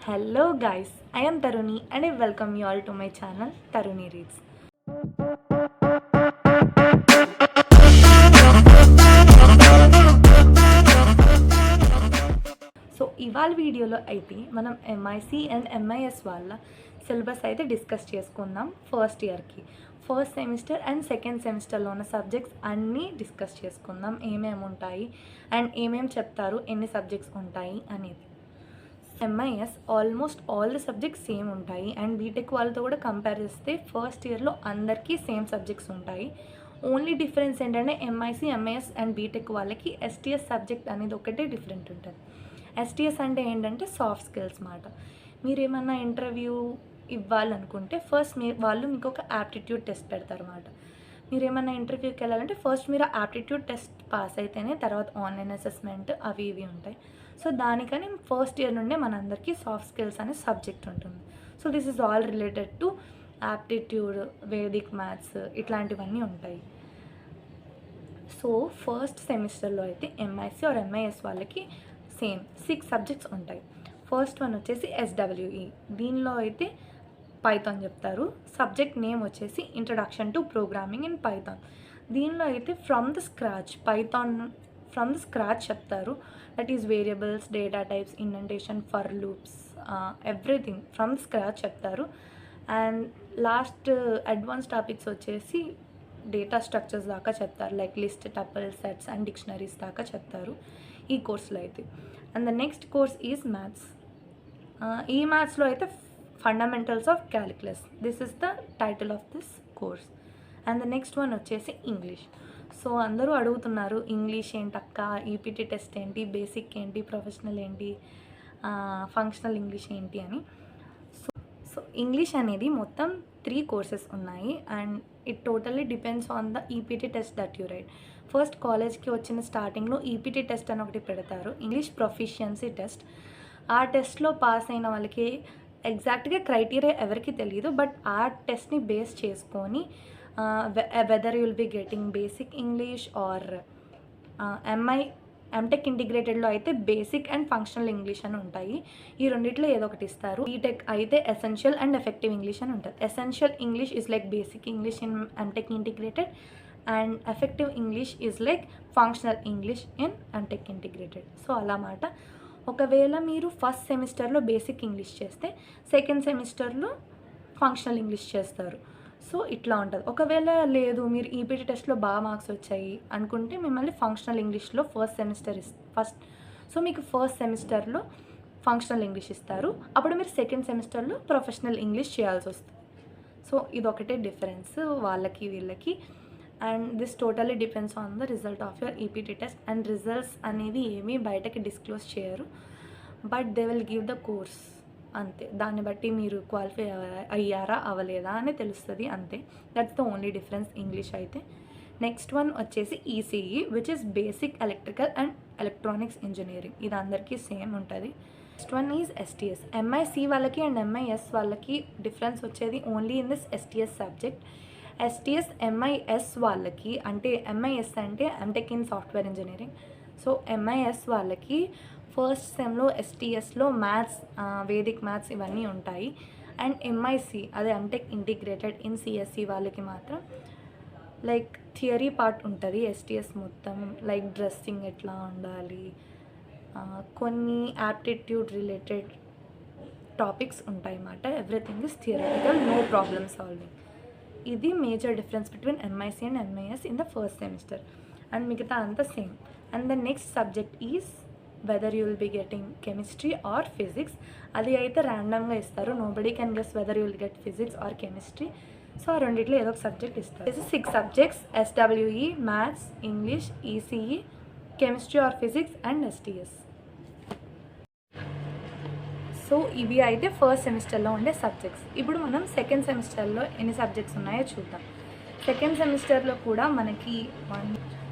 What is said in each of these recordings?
Hello guys, I am Taruni and I welcome you all to my channel Taruni Reads. So ఇవాళ వీడియోలో అయితే మనం MIC and MIS వాళ్ళ syllabus అయితే discuss చేసుకుందాం ఫస్ట్ ఇయర్కి. ఫస్ట్ సెమిస్టర్ అండ్ సెకండ్ సెమిస్టర్లో ఉన్న సబ్జెక్ట్స్ అన్నీ డిస్కస్ చేసుకుందాం, ఏమేమి ఉంటాయి అండ్ ఏమేమి చెప్తారు, ఎన్ని సబ్జెక్ట్స్ ఉంటాయి అనేది. MIS almost all the subjects same ఉంటాయి అండ్ బీటెక్ వాళ్ళతో కూడా కంపేర్ చేస్తే ఫస్ట్ ఇయర్లో అందరికీ సేమ్ సబ్జెక్ట్స్ ఉంటాయి. ఓన్లీ డిఫరెన్స్ ఏంటంటే ఎంఐసి, ఎంఐఎస్ అండ్ బీటెక్ వాళ్ళకి ఎస్టీఎస్ సబ్జెక్ట్ అనేది ఒకటే డిఫరెంట్ ఉంటుంది. ఎస్టీఎస్ అంటే ఏంటంటే సాఫ్ట్ స్కిల్స్ మాట. మీరు ఏమన్నా ఇంటర్వ్యూ ఇవ్వాలనుకుంటే ఫస్ట్ వాళ్ళు మీకు ఒక యాప్టిట్యూడ్ టెస్ట్ పెడతారు అన్నమాట. మీరు ఏమన్నా ఇంటర్వ్యూకి వెళ్ళాలంటే ఫస్ట్ మీరు యాప్టిట్యూడ్ టెస్ట్ పాస్ అయితేనే తర్వాత ఆన్లైన్ అసెస్మెంట్ అవి ఇవి ఉంటాయి. సో దానికని ఫస్ట్ ఇయర్ నుండే మనందరికీ సాఫ్ట్ స్కిల్స్ అనే సబ్జెక్ట్ ఉంటుంది. So this is all related to aptitude, Vedic maths ఇట్లాంటివన్నీ ఉంటాయి. సో ఫస్ట్ సెమిస్టర్లో అయితే ఎంఐసి ఆర్ ఎంఐఎస్ వాళ్ళకి సేమ్ 6 సబ్జెక్ట్స్ ఉంటాయి. ఫస్ట్ వన్ వచ్చేసి ఎస్డబ్ల్యూఈ, దీనిలో అయితే పైథాన్ చెప్తారు. సబ్జెక్ట్ నేమ్ వచ్చేసి introduction to programming in Python. దీనిలో అయితే ఫ్రమ్ ద స్క్రాచ్ చెప్తారు. That is variables, data types, indentation, for loops, everything from scratch చెప్తారు. అండ్ లాస్ట్ అడ్వాన్స్ టాపిక్స్ వచ్చేసి డేటా స్ట్రక్చర్స్ దాకా చెప్తారు, like list, tuple, sets and dictionaries దాకా చెప్తారు ఈ కోర్స్లో అయితే. And the next course is maths. ఈ మ్యాథ్స్లో అయితే fundamentals of calculus, this is the title of this course. And the next one వచ్చేసి ఇంగ్లీష్. సో అందరూ అడుగుతున్నారు ఇంగ్లీష్ ఏంటక్క, ఈపీటీ టెస్ట్ ఏంటి, బేసిక్ ఏంటి, ప్రొఫెషనల్ ఏంటి, ఫంక్షనల్ ఇంగ్లీష్ ఏంటి అని. సో ఇంగ్లీష్ అనేది మొత్తం 3 కోర్సెస్ ఉన్నాయి and it totally depends on the EPT test that you right. First కాలేజ్కి వచ్చిన స్టార్టింగ్లో ఈపీటీ టెస్ట్ అని ఒకటి పెడతారు, ఇంగ్లీష్ ప్రొఫిషియన్సీ టెస్ట్. ఆ టెస్ట్లో పాస్ అయిన వాళ్ళకి ఎగ్జాక్ట్గా క్రైటీరియా ఎవరికి తెలియదు, బట్ ఆ టెస్ట్ని బేస్ చేసుకొని whether you will be getting basic English or MTech ఇంటిగ్రేటెడ్లో అయితే బేసిక్ అండ్ ఫంక్షనల్ ఇంగ్లీష్ అని ఉంటాయి. ఈ రెండిట్లో ఏదో ఒకటి ఇస్తారు. బీటెక్ అయితే ఎసెన్షియల్ అండ్ ఎఫెక్టివ్ ఇంగ్లీష్ అని ఉంటుంది. Essential English is like basic English in MTech integrated and effective English is like functional English in MTech integrated. So అలా మాట. ఒకవేళ మీరు ఫస్ట్ సెమిస్టర్లో బేసిక్ ఇంగ్లీష్ చేస్తే సెకండ్ సెమిస్టర్లో ఫంక్షనల్ ఇంగ్లీష్ చేస్తారు. సో ఇట్లా ఉంటుంది. ఒకవేళ లేదు మీరు ఈపీటీ టెస్ట్లో బాగా మార్క్స్ వచ్చాయి అనుకుంటే మిమ్మల్ని ఫంక్షనల్ ఇంగ్లీష్లో సో మీకు ఫస్ట్ సెమిస్టర్లో ఫంక్షనల్ ఇంగ్లీష్ ఇస్తారు, అప్పుడు మీరు సెకండ్ సెమిస్టర్లో ప్రొఫెషనల్ ఇంగ్లీష్ చేయాల్సి వస్తుంది. సో ఇదొకటే డిఫరెన్స్ వాళ్ళకి వీళ్ళకి. And this totally depends on the result of your EPT test. And results అనేవి ఏమీ బయటకి డిస్క్లోజ్ చేయరు, but they will give the course అంతే. దాన్ని బట్టి మీరు క్వాలిఫై అయ్యారా అవ్వలేదా అని తెలుస్తుంది అంతే. That's the only difference English అయితే. నెక్స్ట్ వన్ వచ్చేసి ECE which is basic electrical and electronics engineering. ఇది అందరికీ సేమ్ ఉంటుంది. Next one is STS. MIC వాళ్ళకి అండ్ ఎంఐఎస్ వాళ్ళకి డిఫరెన్స్ వచ్చేది only in this STS subject. STS MIS వాళ్ళకి అంటే ఎంఐఎస్ అంటే MTech in software engineering. So MIS వాళ్ళకి ఫస్ట్ సెమ్లో ఎస్టీఎస్లో మ్యాథ్స్, వేదిక్ మ్యాథ్స్ ఇవన్నీ ఉంటాయి. అండ్ ఎంఐసి అదే ఎంటెక్ ఇంటిగ్రేటెడ్ ఇన్ సిఎస్సి వాళ్ళకి మాత్రం లైక్ థియరీ పార్ట్ ఉంటుంది ఎస్టీఎస్ మొత్తం, లైక్ డ్రెస్సింగ్ ఎట్లా ఉండాలి, కొన్ని యాప్టిట్యూడ్ రిలేటెడ్ టాపిక్స్ ఉంటాయి అన్నమాట. Everything is theoretical, no problem solving. ఇది major difference between MIC and MIS in the first semester. And మిగతా అంతా same. And the next subject is whether you will be getting chemistry or physics. అది అయితే ర్యాండమ్గా ఇస్తారు, nobody can guess whether you will get physics or chemistry. So ఆ రెండిట్లో ఏదో ఒక సబ్జెక్ట్ ఇస్తారు. ఇది 6 subjects: SWE, maths, English, ECE, chemistry or physics and STS. So ఇవి అయితే ఫస్ట్ సెమిస్టర్లో ఉండే సబ్జెక్ట్స్. ఇప్పుడు మనం సెకండ్ సెమిస్టర్లో ఎన్ని సబ్జెక్ట్స్ ఉన్నాయో చూద్దాం. సెకండ్ సెమిస్టర్లో కూడా మనకి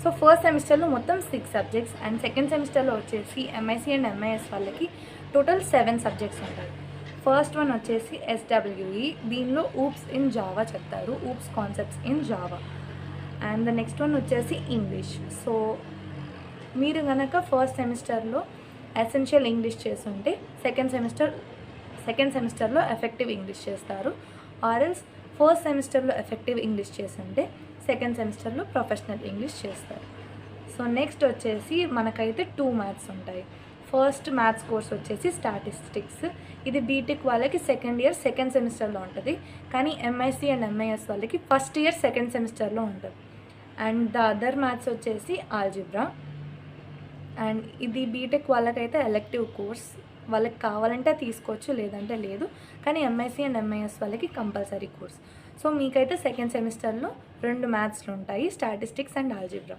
సో ఫస్ట్ సెమిస్టర్లో మొత్తం 6 సబ్జెక్ట్స్ అండ్ సెకండ్ సెమిస్టర్లో వచ్చేసి ఎంఐసి అండ్ ఎంఐఎస్ వాళ్ళకి టోటల్ 7 సబ్జెక్ట్స్ ఉంటాయి. ఫస్ట్ వన్ వచ్చేసి ఎస్డబ్ల్యూఈ, దీనిలో ఊప్స్ ఇన్ జావా చెప్తారు, oops concepts in Java. And the next one వచ్చేసి ఇంగ్లీష్. సో మీరు కనుక ఫస్ట్ సెమిస్టర్లో ఎసెన్షియల్ ఇంగ్లీష్ చేస్తుంటే సెకండ్ సెమిస్టర్ సెకండ్ సెమిస్టర్లో ఎఫెక్టివ్ ఇంగ్లీష్ చేస్తారు. ఆర్ఎల్స్ ఫస్ట్ సెమిస్టర్లో ఎఫెక్టివ్ ఇంగ్లీష్ చేస్తుంటే సెకండ్ సెమిస్టర్లో ప్రొఫెషనల్ ఇంగ్లీష్ చేస్తారు. సో నెక్స్ట్ వచ్చేసి మనకైతే 2 మ్యాథ్స్ ఉంటాయి. ఫస్ట్ మ్యాథ్స్ కోర్స్ వచ్చేసి స్టాటిస్టిక్స్. ఇది బీటెక్ వాళ్ళకి సెకండ్ ఇయర్ సెకండ్ సెమిస్టర్లో ఉంటుంది, కానీ ఎంఐసి అండ్ ఎంఐఎస్ వాళ్ళకి ఫస్ట్ ఇయర్ సెకండ్ సెమిస్టర్లో ఉంటుంది. అండ్ ద అదర్ మ్యాథ్స్ వచ్చేసి ఆల్జిబ్రా. అండ్ ఇది బీటెక్ వాళ్ళకైతే ఎలెక్టివ్ కోర్స్, వాళ్ళకి కావాలంటే తీసుకోవచ్చు, లేదంటే లేదు. కానీ ఎంఐసి అండ్ ఎంఐఎస్ వాళ్ళకి కంపల్సరీ కోర్స్. సో మీకైతే సెకండ్ సెమిస్టర్లో 2 మ్యాథ్స్లు ఉంటాయి, statistics and algebra.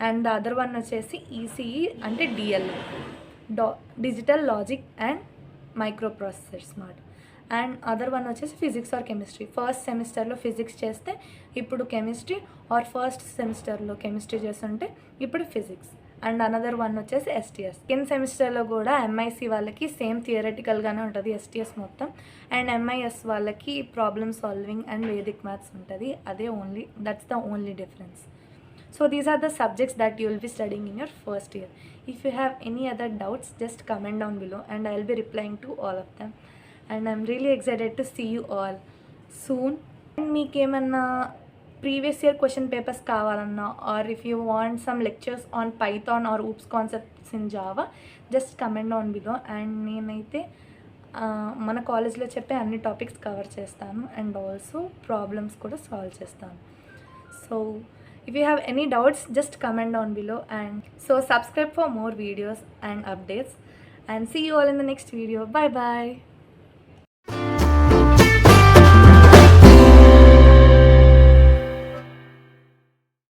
And the other one వచ్చేసి ఈసీఈ అంటే DLA, digital logic and micro processors మాట. అండ్ అదర్ వన్ వచ్చేసి ఫిజిక్స్ ఆర్ కెమిస్ట్రీ. ఫస్ట్ సెమిస్టర్లో ఫిజిక్స్ చేస్తే ఇప్పుడు కెమిస్ట్రీ, ఆర్ ఫస్ట్ సెమిస్టర్లో కెమిస్ట్రీ చేస్తుంటే ఇప్పుడు ఫిజిక్స్. అండ్ అనదర్ వన్ వచ్చేసి ఎస్టీఎస్. సెకండ్ సెమిస్టర్లో కూడా ఎంఐసి వాళ్ళకి సేమ్ థియరటికల్గానే ఉంటుంది ఎస్టీఎస్ మొత్తం. అండ్ ఎంఐఎస్ వాళ్ళకి problem solving and Vedic maths ఉంటుంది. అదే only, that's the only difference. So these are the subjects that you will be studying in your first year. If you have any other doubts, just comment down below and I will be replying to all of them. And I'm really excited to see you all soon. And meek emanna previous year question papers kavalana, or if you want some lectures on Python or OOPS concepts in Java, just comment down below. And nenaithe మన కాలేజ్లో చెప్పే అన్ని topics cover చేస్తాను and also problems కూడా solve చేస్తాను. So if you have any doubts, just comment down below, and so subscribe for more videos and updates, and see you all in the next video. Bye bye.